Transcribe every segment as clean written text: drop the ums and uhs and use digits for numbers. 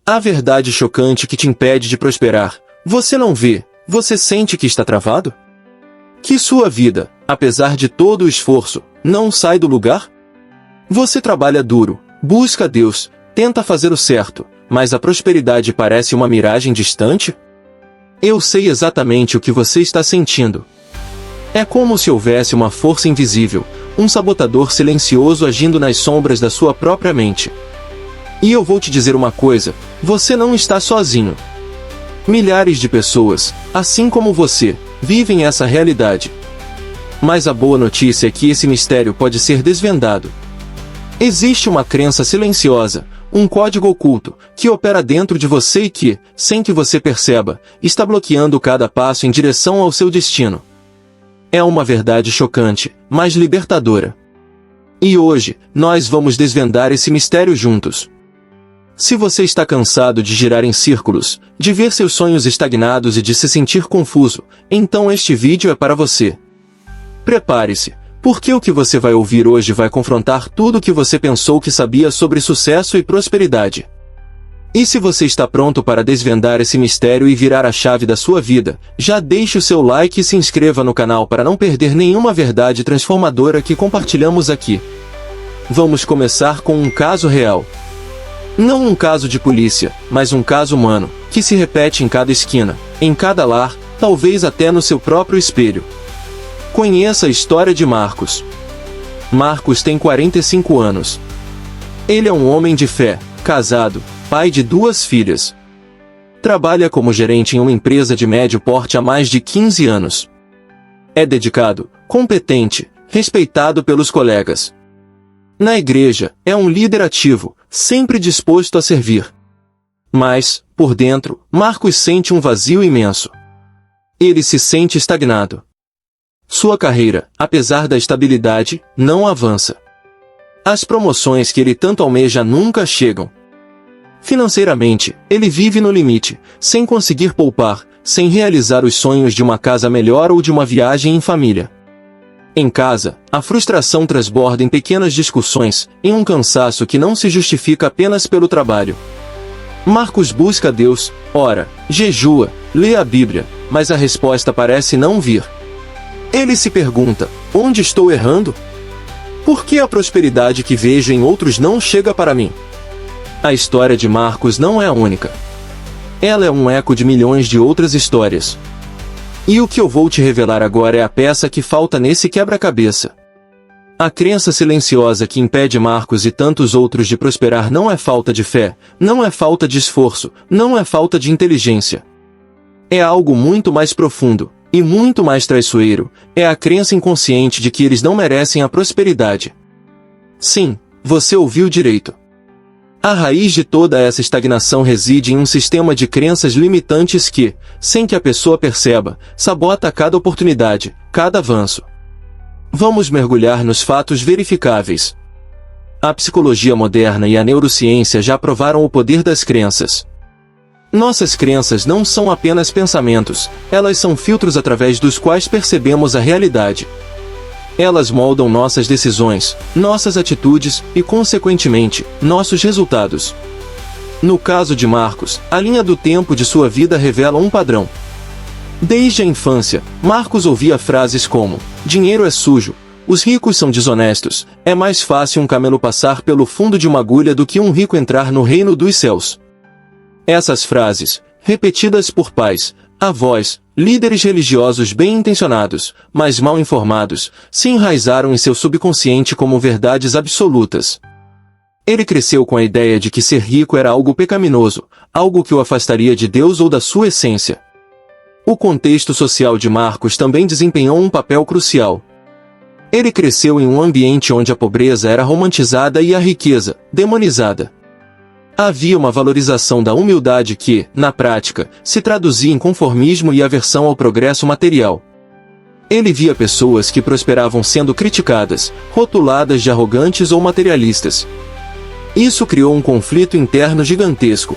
A verdade chocante que te impede de prosperar, você não vê, você sente que está travado? Que sua vida, apesar de todo o esforço, não sai do lugar? Você trabalha duro, busca Deus, tenta fazer o certo, mas a prosperidade parece uma miragem distante? Eu sei exatamente o que você está sentindo. É como se houvesse uma força invisível, um sabotador silencioso agindo nas sombras da sua própria mente. E eu vou te dizer uma coisa, você não está sozinho. Milhares de pessoas, assim como você, vivem essa realidade. Mas a boa notícia é que esse mistério pode ser desvendado. Existe uma crença silenciosa, um código oculto, que opera dentro de você e que, sem que você perceba, está bloqueando cada passo em direção ao seu destino. É uma verdade chocante, mas libertadora. E hoje, nós vamos desvendar esse mistério juntos. Se você está cansado de girar em círculos, de ver seus sonhos estagnados e de se sentir confuso, então este vídeo é para você. Prepare-se, porque o que você vai ouvir hoje vai confrontar tudo o que você pensou que sabia sobre sucesso e prosperidade. E se você está pronto para desvendar esse mistério e virar a chave da sua vida, já deixe o seu like e se inscreva no canal para não perder nenhuma verdade transformadora que compartilhamos aqui. Vamos começar com um caso real. Não um caso de polícia, mas um caso humano, que se repete em cada esquina, em cada lar, talvez até no seu próprio espelho. Conheça a história de Marcos. Marcos tem 45 anos. Ele é um homem de fé, casado, pai de 2 filhas. Trabalha como gerente em uma empresa de médio porte há mais de 15 anos. É dedicado, competente, respeitado pelos colegas. Na igreja, é um líder ativo, sempre disposto a servir. Mas, por dentro, Marcos sente um vazio imenso. Ele se sente estagnado. Sua carreira, apesar da estabilidade, não avança. As promoções que ele tanto almeja nunca chegam. Financeiramente, ele vive no limite, sem conseguir poupar, sem realizar os sonhos de uma casa melhor ou de uma viagem em família. Em casa, a frustração transborda em pequenas discussões, em um cansaço que não se justifica apenas pelo trabalho. Marcos busca Deus, ora, jejua, lê a Bíblia, mas a resposta parece não vir. Ele se pergunta, onde estou errando? Por que a prosperidade que vejo em outros não chega para mim? A história de Marcos não é a única. Ela é um eco de milhões de outras histórias. E o que eu vou te revelar agora é a peça que falta nesse quebra-cabeça. A crença silenciosa que impede Marcos e tantos outros de prosperar não é falta de fé, não é falta de esforço, não é falta de inteligência. É algo muito mais profundo, e muito mais traiçoeiro, é a crença inconsciente de que eles não merecem a prosperidade. Sim, você ouviu direito. A raiz de toda essa estagnação reside em um sistema de crenças limitantes que, sem que a pessoa perceba, sabota cada oportunidade, cada avanço. Vamos mergulhar nos fatos verificáveis. A psicologia moderna e a neurociência já provaram o poder das crenças. Nossas crenças não são apenas pensamentos, elas são filtros através dos quais percebemos a realidade. Elas moldam nossas decisões, nossas atitudes e, consequentemente, nossos resultados. No caso de Marcos, a linha do tempo de sua vida revela um padrão. Desde a infância, Marcos ouvia frases como: dinheiro é sujo, os ricos são desonestos, é mais fácil um camelo passar pelo fundo de uma agulha do que um rico entrar no reino dos céus. Essas frases, repetidas por pais, avós, líderes religiosos bem-intencionados, mas mal informados, se enraizaram em seu subconsciente como verdades absolutas. Ele cresceu com a ideia de que ser rico era algo pecaminoso, algo que o afastaria de Deus ou da sua essência. O contexto social de Marcos também desempenhou um papel crucial. Ele cresceu em um ambiente onde a pobreza era romantizada e a riqueza, demonizada. Havia uma valorização da humildade que, na prática, se traduzia em conformismo e aversão ao progresso material. Ele via pessoas que prosperavam sendo criticadas, rotuladas de arrogantes ou materialistas. Isso criou um conflito interno gigantesco.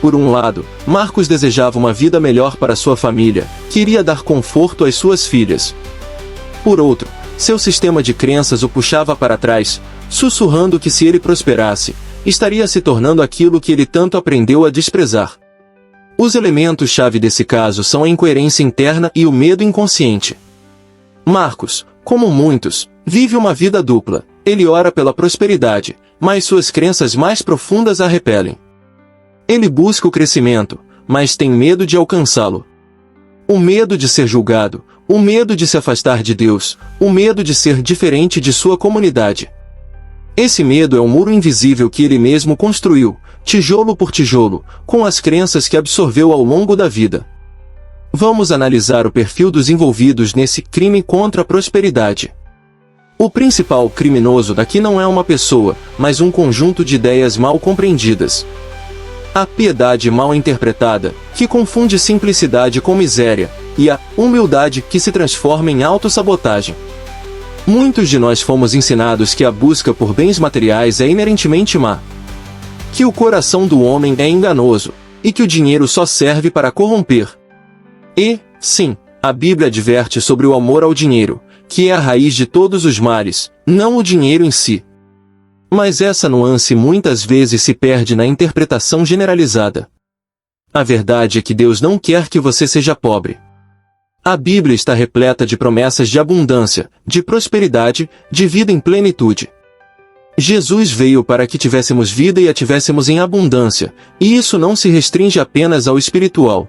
Por um lado, Marcos desejava uma vida melhor para sua família, queria dar conforto às suas filhas. Por outro, seu sistema de crenças o puxava para trás, sussurrando que se ele prosperasse, estaria se tornando aquilo que ele tanto aprendeu a desprezar. Os elementos-chave desse caso são a incoerência interna e o medo inconsciente. Marcos, como muitos, vive uma vida dupla. Ele ora pela prosperidade, mas suas crenças mais profundas a repelem. Ele busca o crescimento, mas tem medo de alcançá-lo. O medo de ser julgado, o medo de se afastar de Deus, o medo de ser diferente de sua comunidade. Esse medo é um muro invisível que ele mesmo construiu, tijolo por tijolo, com as crenças que absorveu ao longo da vida. Vamos analisar o perfil dos envolvidos nesse crime contra a prosperidade. O principal criminoso daqui não é uma pessoa, mas um conjunto de ideias mal compreendidas. A piedade mal interpretada, que confunde simplicidade com miséria, e a humildade que se transforma em autossabotagem. Muitos de nós fomos ensinados que a busca por bens materiais é inerentemente má. Que o coração do homem é enganoso, e que o dinheiro só serve para corromper. E, sim, a Bíblia adverte sobre o amor ao dinheiro, que é a raiz de todos os males, não o dinheiro em si. Mas essa nuance muitas vezes se perde na interpretação generalizada. A verdade é que Deus não quer que você seja pobre. A Bíblia está repleta de promessas de abundância, de prosperidade, de vida em plenitude. Jesus veio para que tivéssemos vida e a tivéssemos em abundância, e isso não se restringe apenas ao espiritual.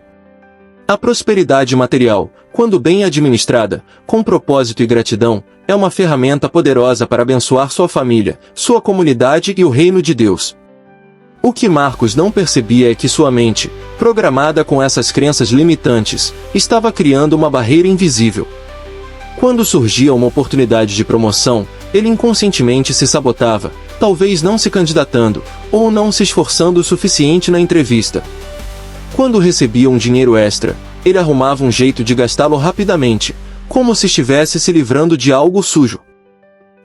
A prosperidade material, quando bem administrada, com propósito e gratidão, é uma ferramenta poderosa para abençoar sua família, sua comunidade e o reino de Deus. O que Marcos não percebia é que sua mente, programada com essas crenças limitantes, estava criando uma barreira invisível. Quando surgia uma oportunidade de promoção, ele inconscientemente se sabotava, talvez não se candidatando, ou não se esforçando o suficiente na entrevista. Quando recebia um dinheiro extra, ele arrumava um jeito de gastá-lo rapidamente, como se estivesse se livrando de algo sujo.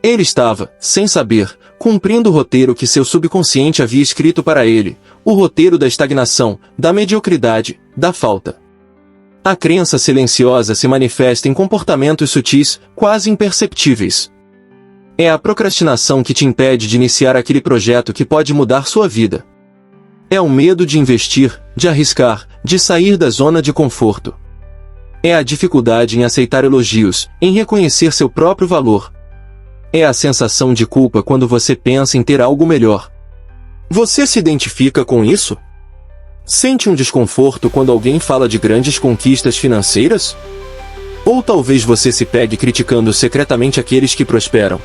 Ele estava, sem saber, cumprindo o roteiro que seu subconsciente havia escrito para ele, o roteiro da estagnação, da mediocridade, da falta. A crença silenciosa se manifesta em comportamentos sutis, quase imperceptíveis. É a procrastinação que te impede de iniciar aquele projeto que pode mudar sua vida. É o medo de investir, de arriscar, de sair da zona de conforto. É a dificuldade em aceitar elogios, em reconhecer seu próprio valor. É a sensação de culpa quando você pensa em ter algo melhor. Você se identifica com isso? Sente um desconforto quando alguém fala de grandes conquistas financeiras? Ou talvez você se pegue criticando secretamente aqueles que prosperam?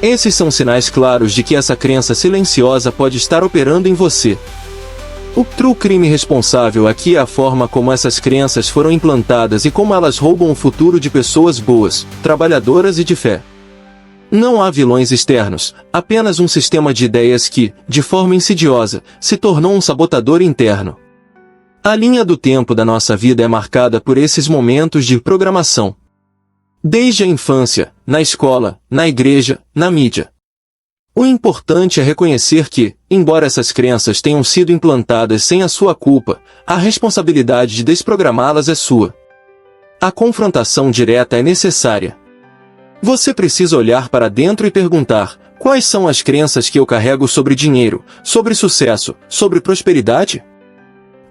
Esses são sinais claros de que essa crença silenciosa pode estar operando em você. O true crime responsável aqui é a forma como essas crenças foram implantadas e como elas roubam o futuro de pessoas boas, trabalhadoras e de fé. Não há vilões externos, apenas um sistema de ideias que, de forma insidiosa, se tornou um sabotador interno. A linha do tempo da nossa vida é marcada por esses momentos de programação. Desde a infância, na escola, na igreja, na mídia. O importante é reconhecer que, embora essas crenças tenham sido implantadas sem a sua culpa, a responsabilidade de desprogramá-las é sua. A confrontação direta é necessária. Você precisa olhar para dentro e perguntar: quais são as crenças que eu carrego sobre dinheiro, sobre sucesso, sobre prosperidade?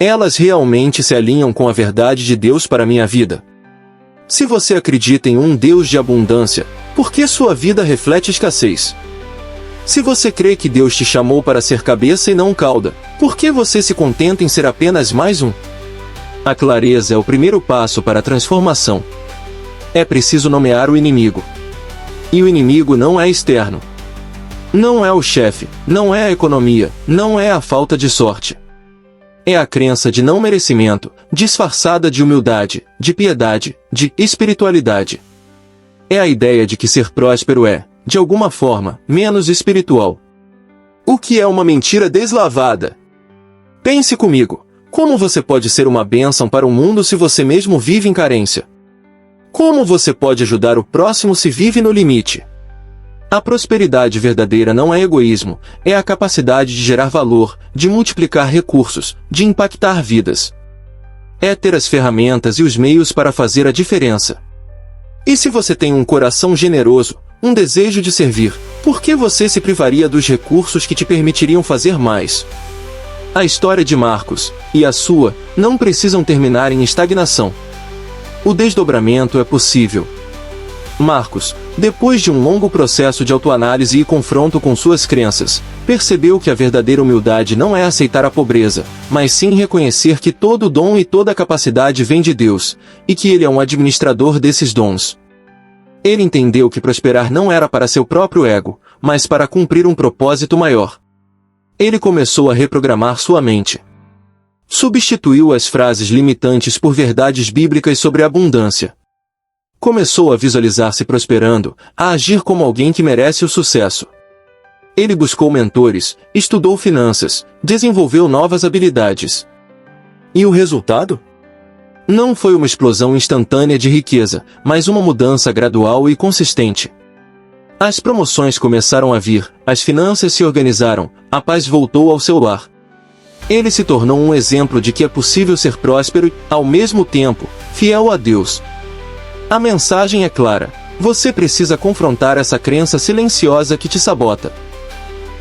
Elas realmente se alinham com a verdade de Deus para minha vida? Se você acredita em um Deus de abundância, por que sua vida reflete escassez? Se você crê que Deus te chamou para ser cabeça e não cauda, por que você se contenta em ser apenas mais um? A clareza é o primeiro passo para a transformação. É preciso nomear o inimigo. E o inimigo não é externo. Não é o chefe, não é a economia, não é a falta de sorte. É a crença de não merecimento, disfarçada de humildade, de piedade, de espiritualidade. É a ideia de que ser próspero é, de alguma forma, menos espiritual. O que é uma mentira deslavada? Pense comigo, como você pode ser uma bênção para o mundo se você mesmo vive em carência? Como você pode ajudar o próximo se vive no limite? A prosperidade verdadeira não é egoísmo, é a capacidade de gerar valor, de multiplicar recursos, de impactar vidas. É ter as ferramentas e os meios para fazer a diferença. E se você tem um coração generoso, um desejo de servir. Por que você se privaria dos recursos que te permitiriam fazer mais? A história de Marcos, e a sua, não precisam terminar em estagnação. O desdobramento é possível. Marcos, depois de um longo processo de autoanálise e confronto com suas crenças, percebeu que a verdadeira humildade não é aceitar a pobreza, mas sim reconhecer que todo dom e toda capacidade vem de Deus, e que ele é um administrador desses dons. Ele entendeu que prosperar não era para seu próprio ego, mas para cumprir um propósito maior. Ele começou a reprogramar sua mente. Substituiu as frases limitantes por verdades bíblicas sobre a abundância. Começou a visualizar-se prosperando, a agir como alguém que merece o sucesso. Ele buscou mentores, estudou finanças, desenvolveu novas habilidades. E o resultado? Não foi uma explosão instantânea de riqueza, mas uma mudança gradual e consistente. As promoções começaram a vir, as finanças se organizaram, a paz voltou ao seu lar. Ele se tornou um exemplo de que é possível ser próspero e, ao mesmo tempo, fiel a Deus. A mensagem é clara: você precisa confrontar essa crença silenciosa que te sabota.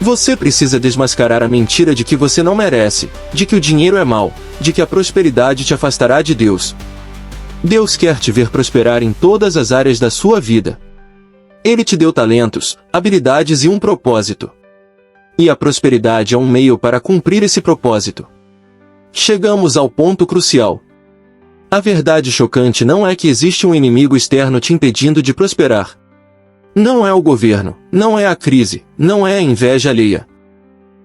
Você precisa desmascarar a mentira de que você não merece, de que o dinheiro é mau, de que a prosperidade te afastará de Deus. Deus quer te ver prosperar em todas as áreas da sua vida. Ele te deu talentos, habilidades e um propósito. E a prosperidade é um meio para cumprir esse propósito. Chegamos ao ponto crucial. A verdade chocante não é que existe um inimigo externo te impedindo de prosperar. Não é o governo, não é a crise, não é a inveja alheia.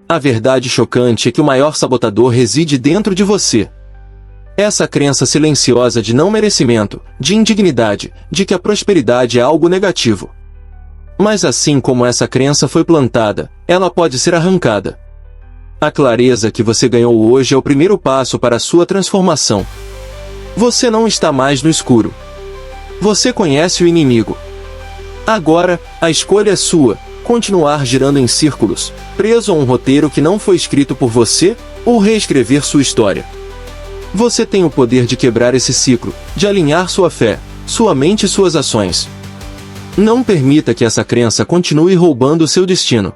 A verdade chocante é que o maior sabotador reside dentro de você. Essa crença silenciosa de não merecimento, de indignidade, de que a prosperidade é algo negativo. Mas assim como essa crença foi plantada, ela pode ser arrancada. A clareza que você ganhou hoje é o primeiro passo para a sua transformação. Você não está mais no escuro. Você conhece o inimigo. Agora, a escolha é sua: continuar girando em círculos, preso a um roteiro que não foi escrito por você, ou reescrever sua história. Você tem o poder de quebrar esse ciclo, de alinhar sua fé, sua mente e suas ações. Não permita que essa crença continue roubando o seu destino.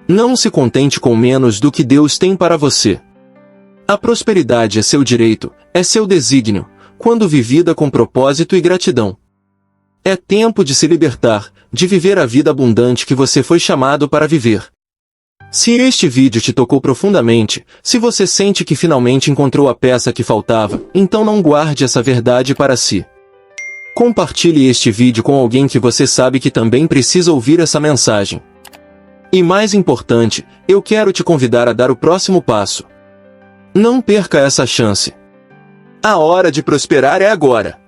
Não se contente com menos do que Deus tem para você. A prosperidade é seu direito, é seu desígnio, quando vivida com propósito e gratidão. É tempo de se libertar, de viver a vida abundante que você foi chamado para viver. Se este vídeo te tocou profundamente, se você sente que finalmente encontrou a peça que faltava, então não guarde essa verdade para si. Compartilhe este vídeo com alguém que você sabe que também precisa ouvir essa mensagem. E mais importante, eu quero te convidar a dar o próximo passo. Não perca essa chance. A hora de prosperar é agora.